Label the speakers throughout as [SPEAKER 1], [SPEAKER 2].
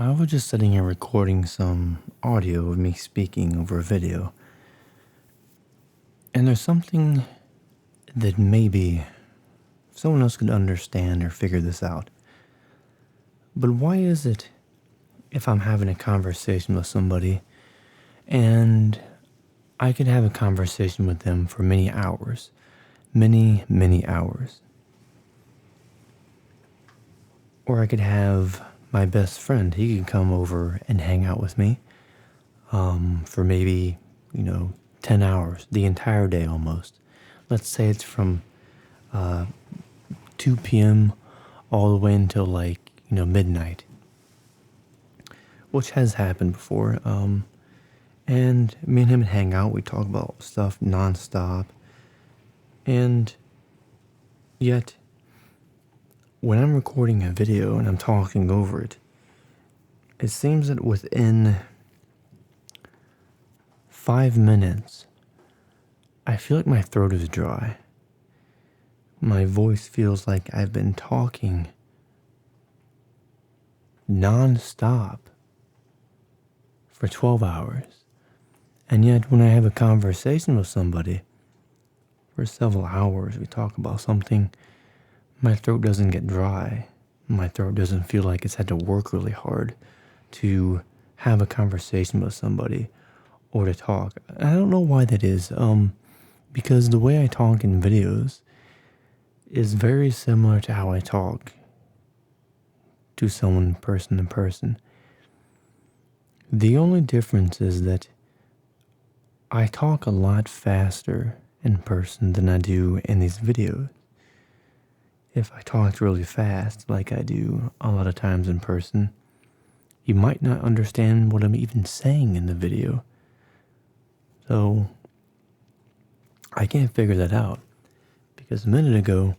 [SPEAKER 1] I was just sitting here recording some audio of me speaking over a video, and there's something that maybe someone else could understand or figure this out. But why is it if I'm having a conversation with somebody and I could have a conversation with them for many hours, many hours, or I could have my best friend, he could come over and hang out with me for maybe, 10 hours, the entire day almost. Let's say it's from 2 p.m. all the way until midnight, which has happened before. And me and him would hang out. We talk about stuff nonstop. And yet, when I'm recording a video and I'm talking over it, it seems that within 5 minutes, I feel like my throat is dry. My voice feels like I've been talking nonstop for 12 hours. And yet, when I have a conversation with somebody for several hours, we talk about something, my throat doesn't get dry. My throat doesn't feel like it's had to work really hard to have a conversation with somebody or to talk. I don't know why that is. Because the way I talk in videos is very similar to how I talk to someone person to person. The only difference is that I talk a lot faster in person than I do in these videos. If I talked really fast, like I do a lot of times in person, you might not understand what I'm even saying in the video. So, I can't figure that out. Because a minute ago,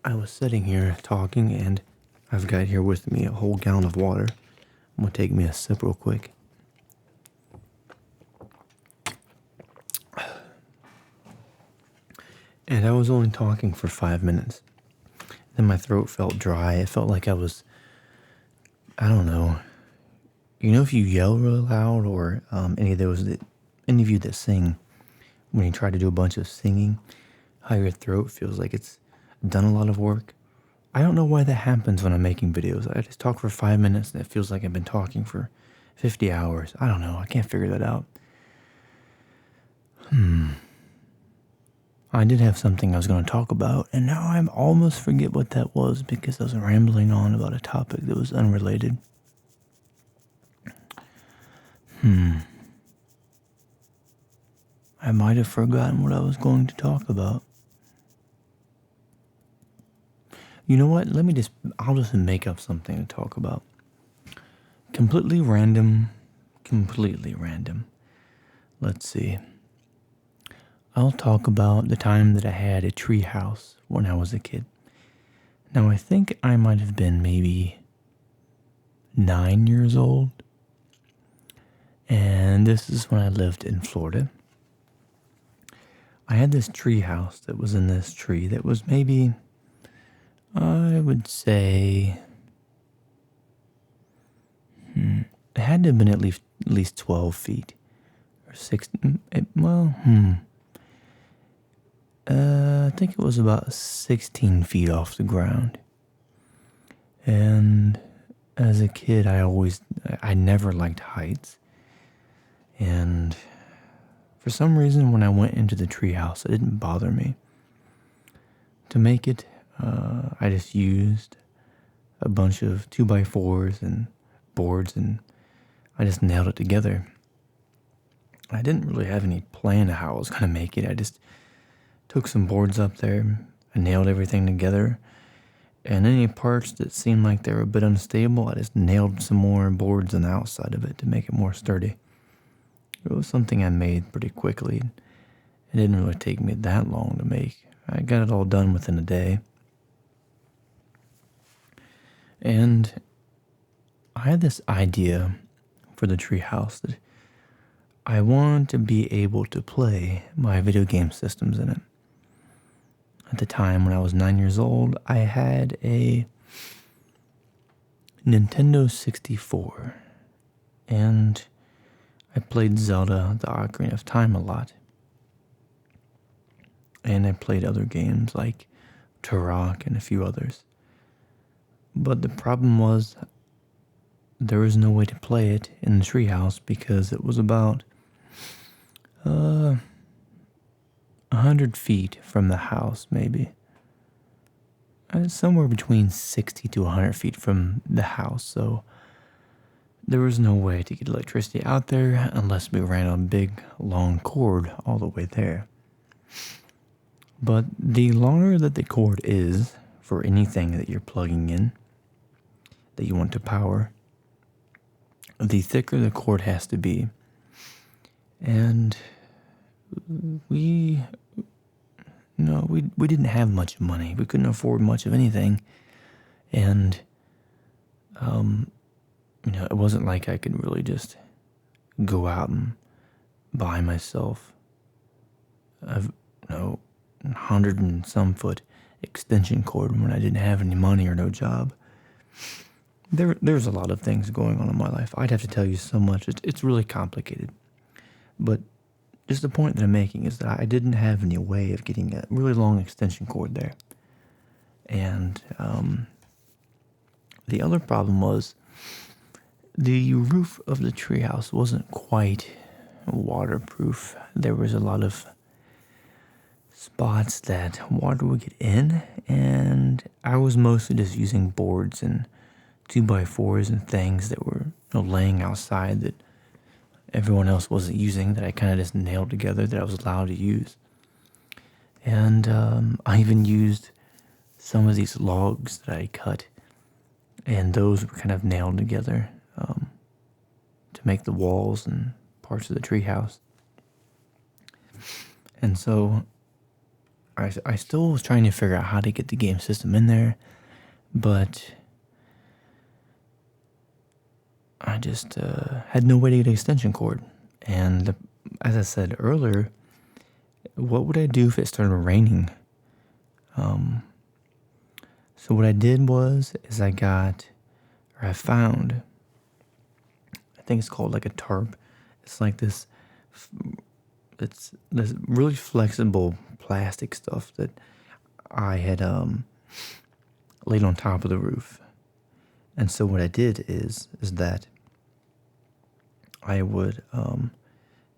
[SPEAKER 1] I was sitting here talking and I've got here with me a whole gallon of water. I'm going to take me a sip real quick. And I was only talking for 5 minutes. Then my throat felt dry. It felt like I was, I don't know. If you yell really loud or any of you that sing, when you try to do a bunch of singing, how your throat feels like it's done a lot of work. I don't know why that happens when I'm making videos. I just talk for 5 minutes and it feels like I've been talking for 50 hours. I don't know. I can't figure that out. I did have something I was going to talk about, and now I almost forget what that was because I was rambling on about a topic that was unrelated. I might have forgotten what I was going to talk about. You know what? I'll just make up something to talk about. Completely random. Let's see. I'll talk about the time that I had a tree house when I was a kid. Now, I think I might have been maybe 9 years old. And this is when I lived in Florida. I had this tree house that was in this tree that was maybe, I would say, it had to have been at least 12 feet or 16. I think it was about 16 feet off the ground. And as a kid, I never liked heights. And for some reason, when I went into the treehouse, it didn't bother me. To make it, I just used a bunch of 2x4s and boards, and I just nailed it together. I didn't really have any plan of how I was going to make it. I just took some boards up there, I nailed everything together, and any parts that seemed like they were a bit unstable, I just nailed some more boards on the outside of it to make it more sturdy. It was something I made pretty quickly. It didn't really take me that long to make. I got it all done within a day. And I had this idea for the treehouse that I wanted to be able to play my video game systems in it. At the time when I was 9 years old, I had a Nintendo 64. And I played Zelda, the Ocarina of Time a lot. And I played other games like Turok and a few others. But the problem was there was no way to play it in the treehouse because it was about 100 feet from the house, maybe. Somewhere between 60 to 100 feet from the house, so there was no way to get electricity out there unless we ran a big, long cord all the way there. But the longer that the cord is for anything that you're plugging in that you want to power, the thicker the cord has to be. And we didn't have much money. We couldn't afford much of anything. And, it wasn't like I could really just go out and buy myself a 100 and some foot extension cord when I didn't have any money or no job. There's a lot of things going on in my life. I'd have to tell you so much. It's really complicated. But just the point that I'm making is that I didn't have any way of getting a really long extension cord there. And the other problem was the roof of the treehouse wasn't quite waterproof. There was a lot of spots that water would get in, and I was mostly just using boards and 2x4s and things that were laying outside that everyone else wasn't using, that I kind of just nailed together that I was allowed to use. And I even used some of these logs that I cut, and those were kind of nailed together to make the walls and parts of the treehouse. And so I still was trying to figure out how to get the game system in there, but I just had no way to get an extension cord. And as I said earlier, what would I do if it started raining? So what I did is I found, I think it's called like a tarp. It's like this really flexible plastic stuff that I had laid on top of the roof. And so what I did is that I would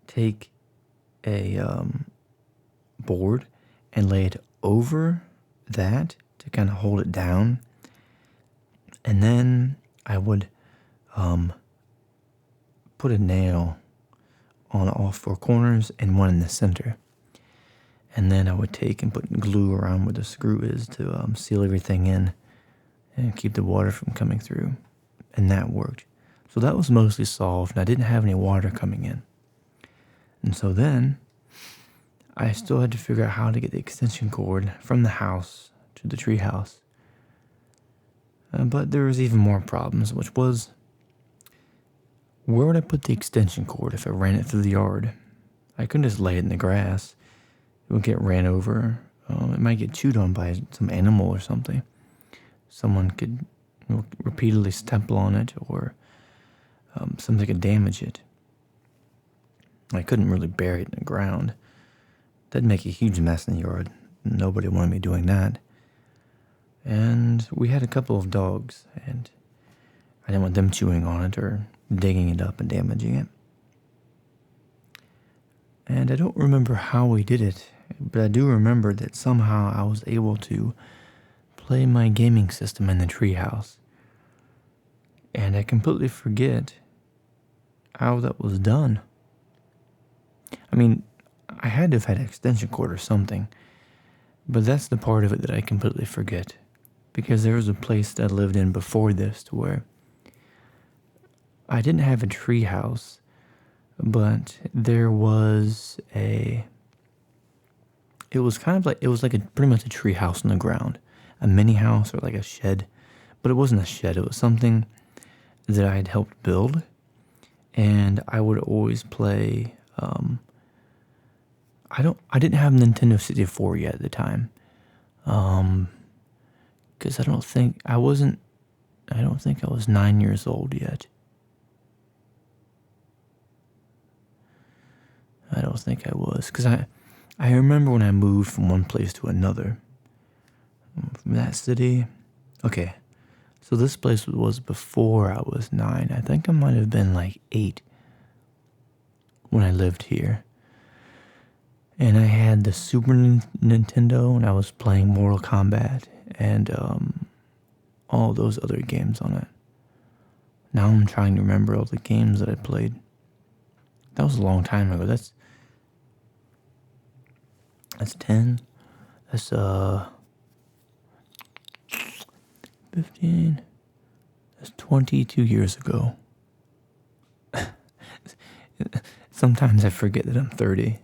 [SPEAKER 1] take a board and lay it over that to kind of hold it down. And then I would put a nail on all four corners and one in the center. And then I would take and put glue around where the screw is to seal everything in and keep the water from coming through. And that worked. So that was mostly solved, and I didn't have any water coming in. And so then I still had to figure out how to get the extension cord from the house to the tree house. But there was even more problems, which was, where would I put the extension cord if I ran it through the yard? I couldn't just lay it in the grass. It would get ran over. It might get chewed on by some animal or something. Someone could repeatedly step on it, or something could damage it. I couldn't really bury it in the ground. That'd make a huge mess in the yard. Nobody wanted me doing that. And we had a couple of dogs, and I didn't want them chewing on it or digging it up and damaging it. And I don't remember how we did it, but I do remember that somehow I was able to play my gaming system in the treehouse. And I completely forget how that was done. I mean, I had to have had an extension cord or something, but that's the part of it that I completely forget. Because there was a place that I lived in before this to where I didn't have a tree house, but there was it was pretty much a tree house on the ground, a mini house or like a shed, but it wasn't a shed. It was something that I had helped build, and I would always play. I didn't have Nintendo 64 yet at the time, because I wasn't I don't think I was 9 years old yet. I don't think I was, because I remember when I moved from one place to another. From that city. Okay, so this place was before I was 9. I think I might have been like 8 when I lived here. And I had the Super Nintendo, and I was playing Mortal Kombat and all those other games on it. Now I'm trying to remember all the games that I played. That was a long time ago. That's 10. That's 15. That's 22 years ago. Sometimes I forget that I'm 30.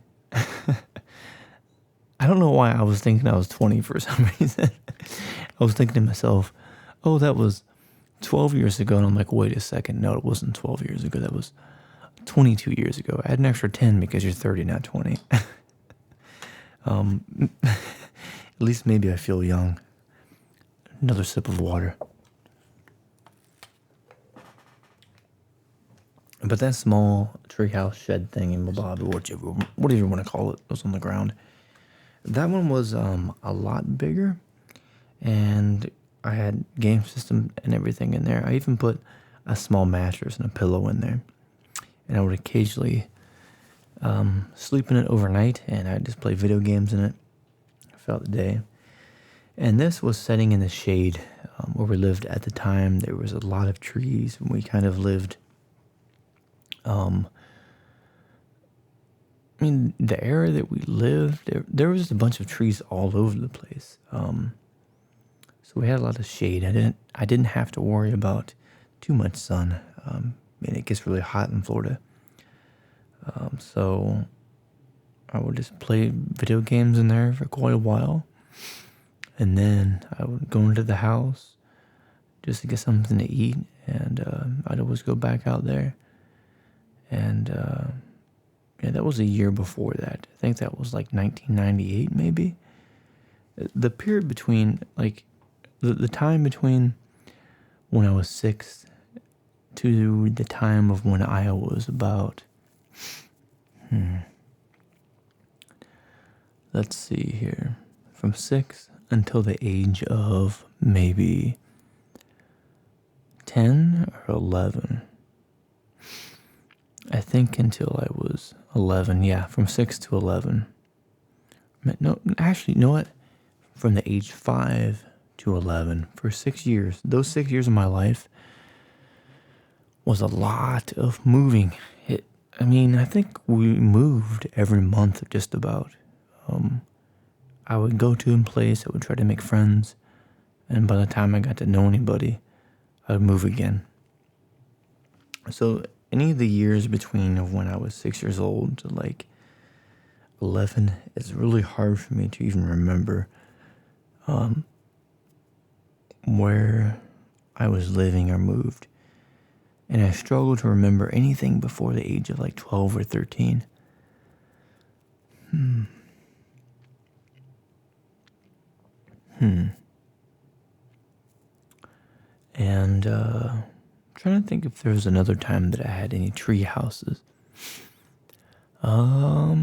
[SPEAKER 1] I don't know why I was thinking I was 20 for some reason. I was thinking to myself, oh, that was 12 years ago. And I'm like, wait a second. No, it wasn't 12 years ago. That was 22 years ago. I had an extra 10 because you're 30, not 20. At least maybe I feel young. Another sip of water. But that small treehouse shed thing in Bob, whatever you want to call it, was on the ground. That one was a lot bigger, and I had game system and everything in there. I even put a small mattress and a pillow in there, and I would occasionally sleep in it overnight, and I'd just play video games in it throughout the day. And this was setting in the shade where we lived at the time. There was a lot of trees, and we kind of lived. I mean, the area that we lived, there was just a bunch of trees all over the place. So we had a lot of shade. I didn't have to worry about too much sun. And it gets really hot in Florida. So I would just play video games in there for quite a while. And then I would go into the house just to get something to eat. And I'd always go back out there. And yeah, that was a year before that. I think that was like 1998 maybe. The period between, like, the time between when I was 6 to the time of when I was about, let's see here, from 6 until the age of maybe 10 or 11. I think until I was 11, yeah, from 6 to 11. No, actually, you know what? From the age 5 to 11, for 6 years. Those 6 years of my life was a lot of moving. I think we moved every month just about. I would go to a place, I would try to make friends, and by the time I got to know anybody, I would move again. So any of the years between when I was 6 years old to like 11, it's really hard for me to even remember where I was living or moved. And I struggle to remember anything before the age of like 12 or 13. And I'm trying to think if there was another time that I had any tree houses. So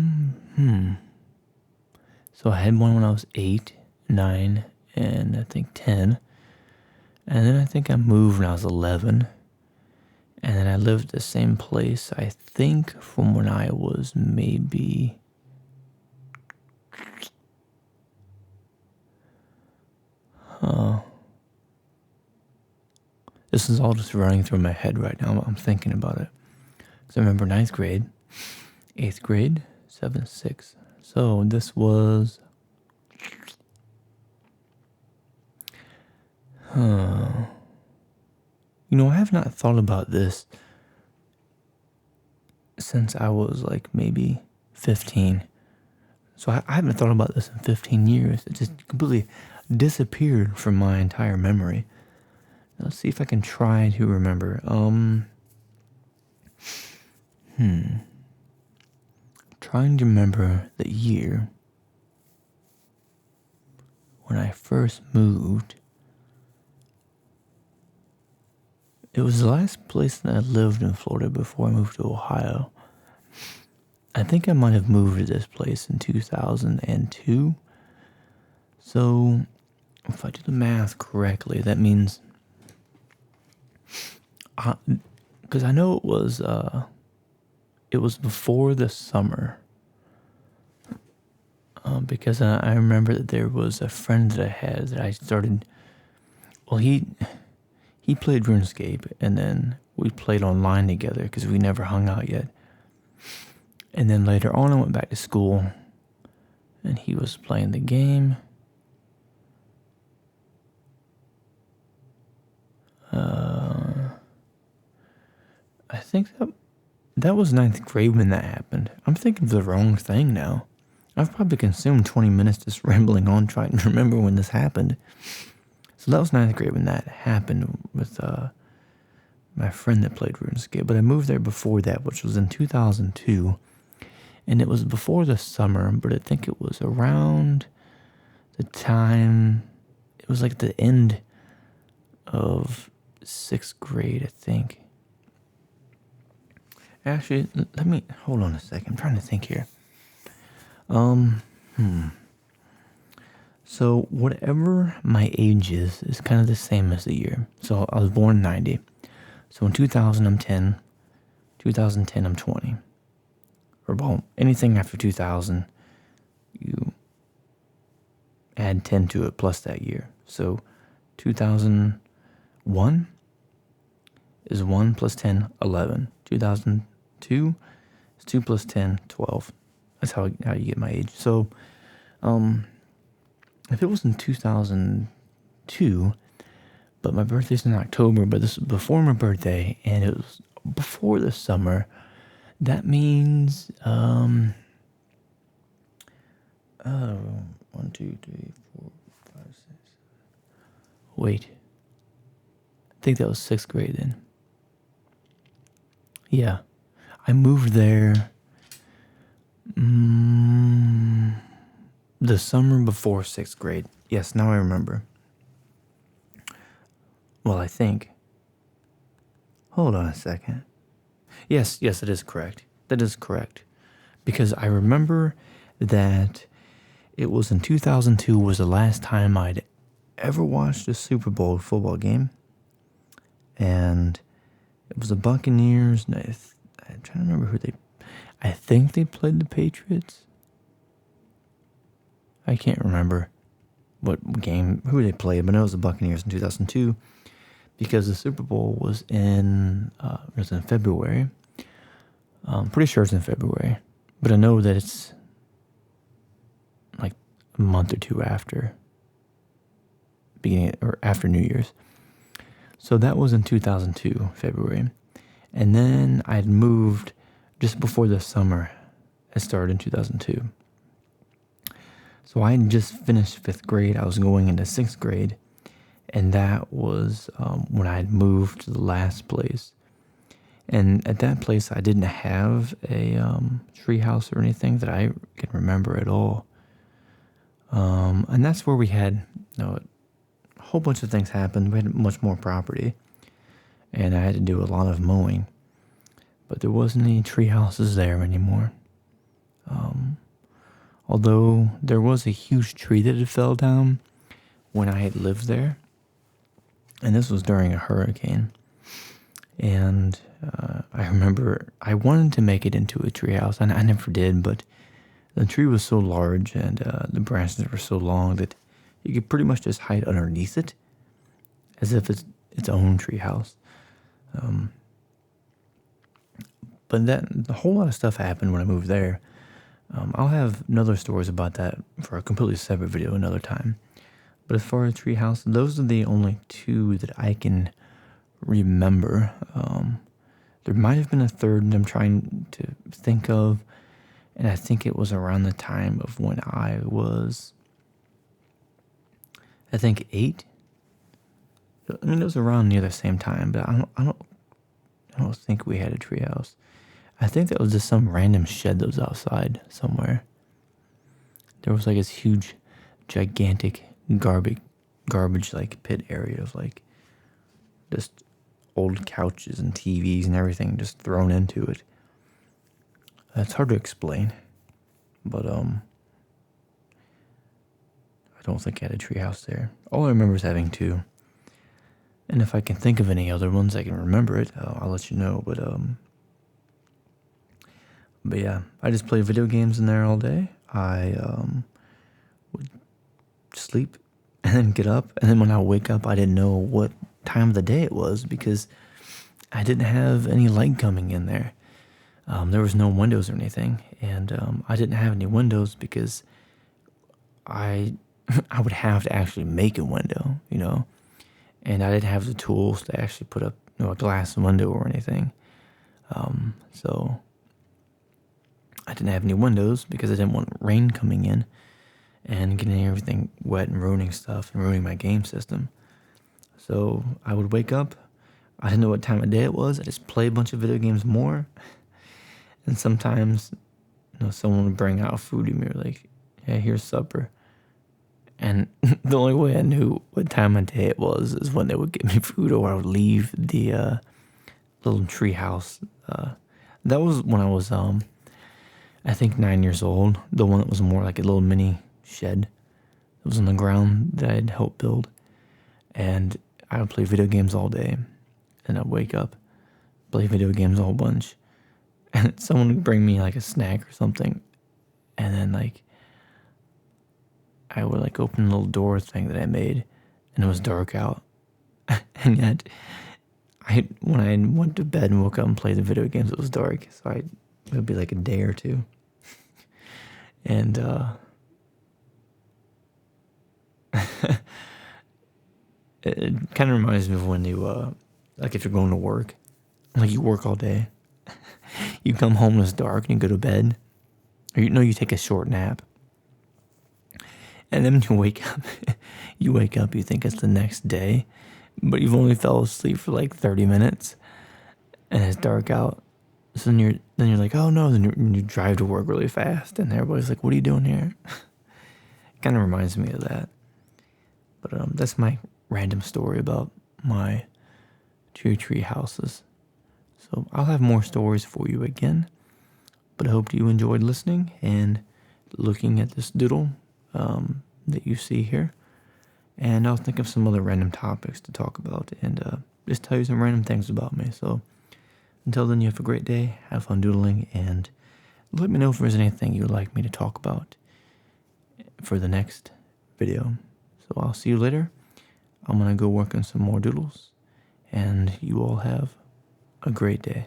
[SPEAKER 1] I had one when I was 8, 9, and I think 10. And then I think I moved when I was 11. And then I lived at the same place, I think, from when I was maybe... This is all just running through my head right now. I'm thinking about it. So I remember 9th grade, 8th grade, 7th, 6th. So this was... I have not thought about this since I was like maybe 15. So I haven't thought about this in 15 years. It just completely disappeared from my entire memory. Let's see if I can try to remember. Trying to remember the year when I first moved it was the last place that I lived in Florida before I moved to Ohio. I think I might have moved to this place in 2002. So, if I do the math correctly, that means, because I know it was before the summer. Because I remember that there was a friend that I had that I started. Well, he played RuneScape, and then we played online together because we never hung out yet. And then later on, I went back to school, and he was playing the game. I think that was ninth grade when that happened. I'm thinking of the wrong thing now. I've probably consumed 20 minutes just rambling on trying to remember when this happened. So that was ninth grade when that happened with my friend that played RuneScape. But I moved there before that, which was in 2002. And it was before the summer, but I think it was around the time, it was like the end of 6th grade, I think. Actually, let me, hold on a second. I'm trying to think here. So whatever my age is kind of the same as the year. So I was born in 90. So in 2000, I'm 10. 2010, I'm 20. Or, well, anything after 2000, you add 10 to it plus that year. So 2001 is 1 plus 10, 11. 2002 is 2 plus 10, 12. That's how you get my age. So, if it was in 2002, but my birthday's in October, but this was before my birthday, and it was before the summer, that means, 1, 2, 3, 4, 5, 6. Wait. I think that was 6th grade then. Yeah. I moved there the summer before 6th grade. Yes, now I remember. Well, I think. Hold on a second. Yes, it is correct. That is correct. Because I remember that it was in 2002 was the last time I'd ever watched a Super Bowl football game. And it was the Buccaneers. And I'm trying to remember I think they played the Patriots. I can't remember what game, who they played, but I know it was the Buccaneers in 2002 because the Super Bowl was in February. I'm pretty sure it's in February, but I know that it's like a month or two after after New Year's. So that was in 2002, February. And then I'd moved just before the summer. It started in 2002. So I had just finished 5th grade. I was going into 6th grade. And that was when I had moved to the last place. And at that place, I didn't have a tree house or anything that I can remember at all. And that's where we had a whole bunch of things happened. We had much more property. And I had to do a lot of mowing. But there wasn't any tree houses there anymore. Although there was a huge tree that had fell down when I had lived there. And this was during a hurricane. And I remember I wanted to make it into a tree house, and I never did, but the tree was so large and the branches were so long that you could pretty much just hide underneath it as if it's its own tree house. But a whole lot of stuff happened when I moved there. I'll have other stories about that for a completely separate video another time. But as far as treehouse, those are the only two that I can remember. There might have been a third that I'm trying to think of, and I think it was around the time of when I was, I think 8. I mean, it was around near the same time, but I don't think we had a treehouse. I think that was just some random shed that was outside somewhere. There was like this huge, gigantic garbage like pit area of like just old couches and TVs and everything just thrown into it. It's hard to explain, but I don't think I had a treehouse there. All I remember is having two. And if I can think of any other ones, I can remember it. I'll let you know. But yeah, I just play video games in there all day. I would sleep and then get up. And then when I wake up, I didn't know what time of the day it was because I didn't have any light coming in there. There was no windows or anything. And I didn't have any windows because I would have to actually make a window, and I didn't have the tools to actually put up a glass window or anything. So I didn't have any windows because I didn't want rain coming in and getting everything wet and ruining stuff and ruining my game system. So I would wake up. I didn't know what time of day it was. I just play a bunch of video games more. And sometimes, someone would bring out food to me, like, "Hey, here's supper." And the only way I knew what time of day it was is when they would get me food, or I would leave the little tree house. That was when I was, I think 9 years old. The one that was more like a little mini shed that was on the ground that I'd helped build. And I would play video games all day. And I'd wake up, play video games a whole bunch. And someone would bring me like a snack or something. And then I would open a little door thing that I made, and it was dark out. And yet, when I went to bed and woke up and played the video games, it was dark. So it would be like a day or two. And it kind of reminds me of when you, if you're going to work, you work all day, you come home and it's dark and you go to bed, or you take a short nap. And then when you wake up, you think it's the next day, but you've only fell asleep for 30 minutes, and it's dark out. So then you're like, oh no, then you drive to work really fast, and everybody's like, what are you doing here? Kind of reminds me of that. But that's my random story about my two tree houses. So I'll have more stories for you again, but I hope you enjoyed listening and looking at this doodle that you see here. And I'll think of some other random topics to talk about and just tell you some random things about me. So until then, you have a great day, have fun doodling, and let me know if there's anything you'd like me to talk about for the next video. So I'll see you later. I'm going to go work on some more doodles, and you all have a great day.